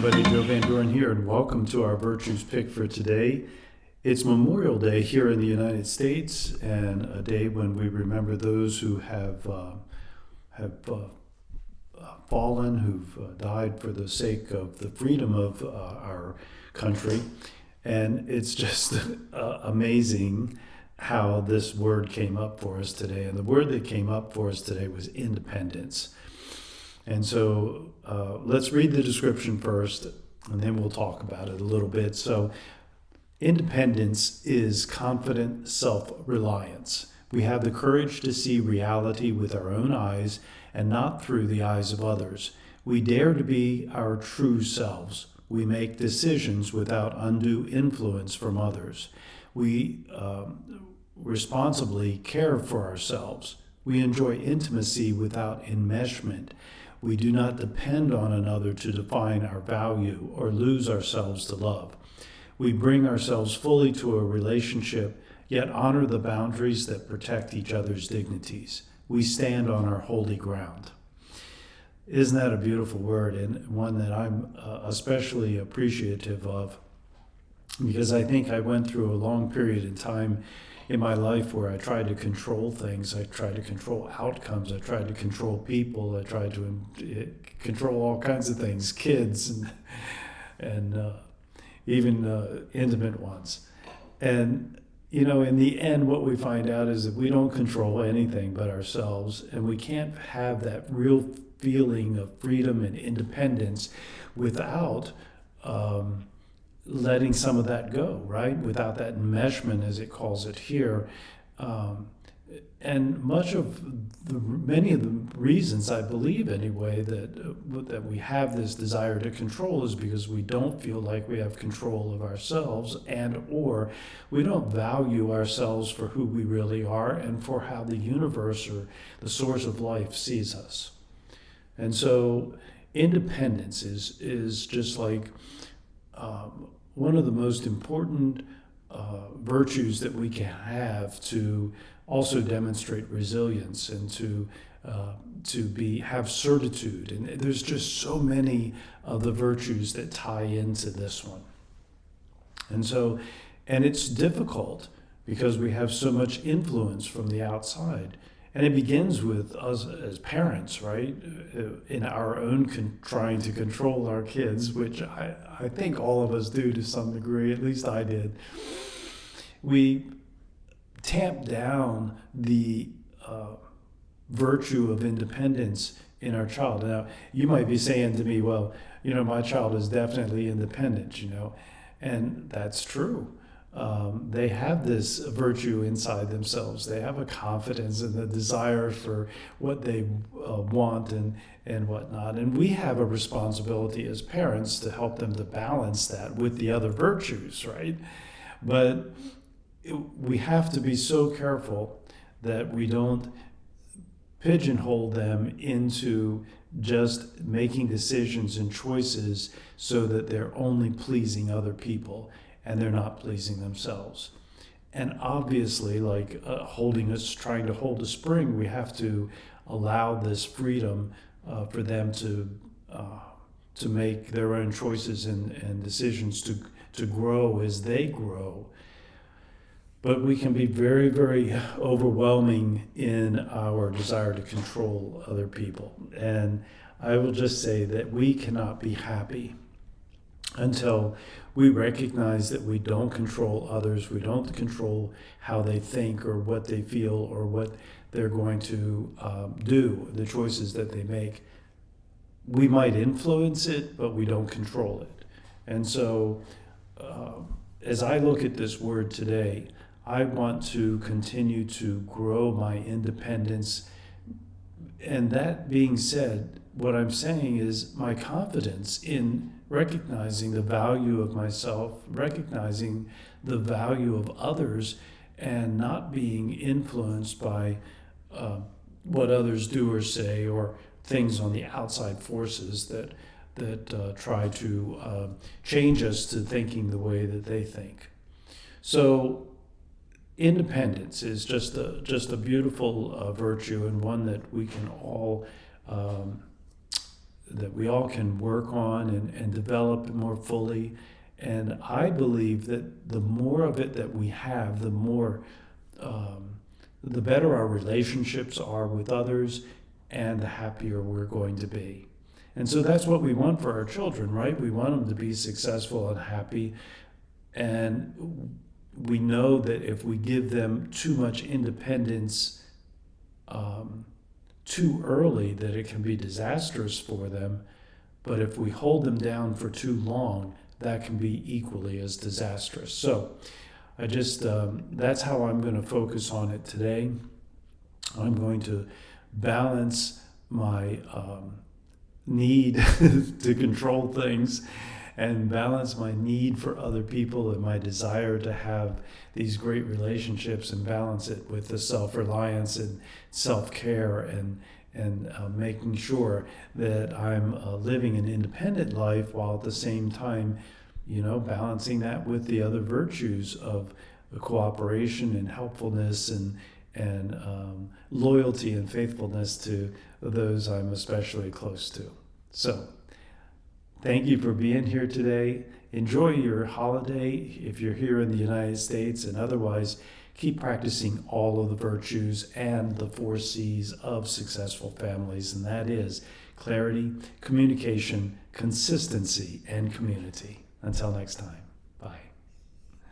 everybody, Joe Van Doren here, and welcome to our Virtues Pick for today. It's Memorial Day here in the United States, and a day when we remember those who have fallen, who've died for the sake of the freedom of our country. And it's just amazing how this word came up for us today. And the word that came up for us today was independence. And so let's read the description first, and then we'll talk about it a little bit. So independence is confident self-reliance. We have the courage to see reality with our own eyes and not through the eyes of others. We dare to be our true selves. We make decisions without undue influence from others. We responsibly care for ourselves. We enjoy intimacy without enmeshment. We do not depend on another to define our value or lose ourselves to love. We bring ourselves fully to a relationship, yet honor the boundaries that protect each other's dignities. We stand on our holy ground. Isn't that a beautiful word, and one that I'm especially appreciative of, because I think I went through a long period in time in my life where I tried to control things. I tried to control outcomes. I tried to control people. I tried to control all kinds of things, kids and even intimate ones. And, you know, in the end, what we find out is that we don't control anything but ourselves, and we can't have that real feeling of freedom and independence without letting some of that go, right? Without that enmeshment, as it calls it here. And many of the reasons, I believe anyway, that we have this desire to control is because we don't feel like we have control of ourselves, and or we don't value ourselves for who we really are and for how the universe or the source of life sees us. And so independence is just like one of the most important virtues that we can have to also demonstrate resilience and to have certitude. And there's just so many of the virtues that tie into this one. And it's difficult because we have so much influence from the outside. And it begins with us as parents, right? In our own trying to control our kids, which I think all of us do to some degree, at least I did. We tamp down the virtue of independence in our child. Now, you might be saying to me, well, you know, my child is definitely independent, you know, and that's true. They have this virtue inside themselves. They have a confidence and the desire for what they want and whatnot. And we have a responsibility as parents to help them to balance that with the other virtues, right? But we have to be so careful that we don't pigeonhole them into just making decisions and choices so that they're only pleasing other people and they're not pleasing themselves. And obviously, like trying to hold a spring, we have to allow this freedom for them to make their own choices and decisions to grow as they grow. But we can be very, very overwhelming in our desire to control other people. And I will just say that we cannot be happy until we recognize that we don't control others, we don't control how they think or what they feel or what they're going to do, the choices that they make. We might influence it, but we don't control it. And so as I look at this word today, I want to continue to grow my independence. And that being said, what I'm saying is my confidence in recognizing the value of myself, recognizing the value of others, and not being influenced by what others do or say or things on the outside forces that try to change us to thinking the way that they think. So independence is just a beautiful virtue, and one that we can all that we all can work on and develop more fully. And I believe that the more of it that we have, the better our relationships are with others, and the happier we're going to be. And so that's what we want for our children, right? We want them to be successful and happy. And we know that if we give them too much independence too early, that it can be disastrous for them. But if we hold them down for too long, that can be equally as disastrous. So that's how I'm going to focus on it today. I'm going to balance my need to control things and balance my need for other people and my desire to have these great relationships, and balance it with the self-reliance and self-care and making sure that I'm living an independent life, while at the same time, balancing that with the other virtues of cooperation and helpfulness and loyalty and faithfulness to those I'm especially close to. So, thank you for being here today. Enjoy your holiday if you're here in the United States, and otherwise keep practicing all of the virtues and the 4 C's of successful families, and that is clarity, communication, consistency, and community. Until next time.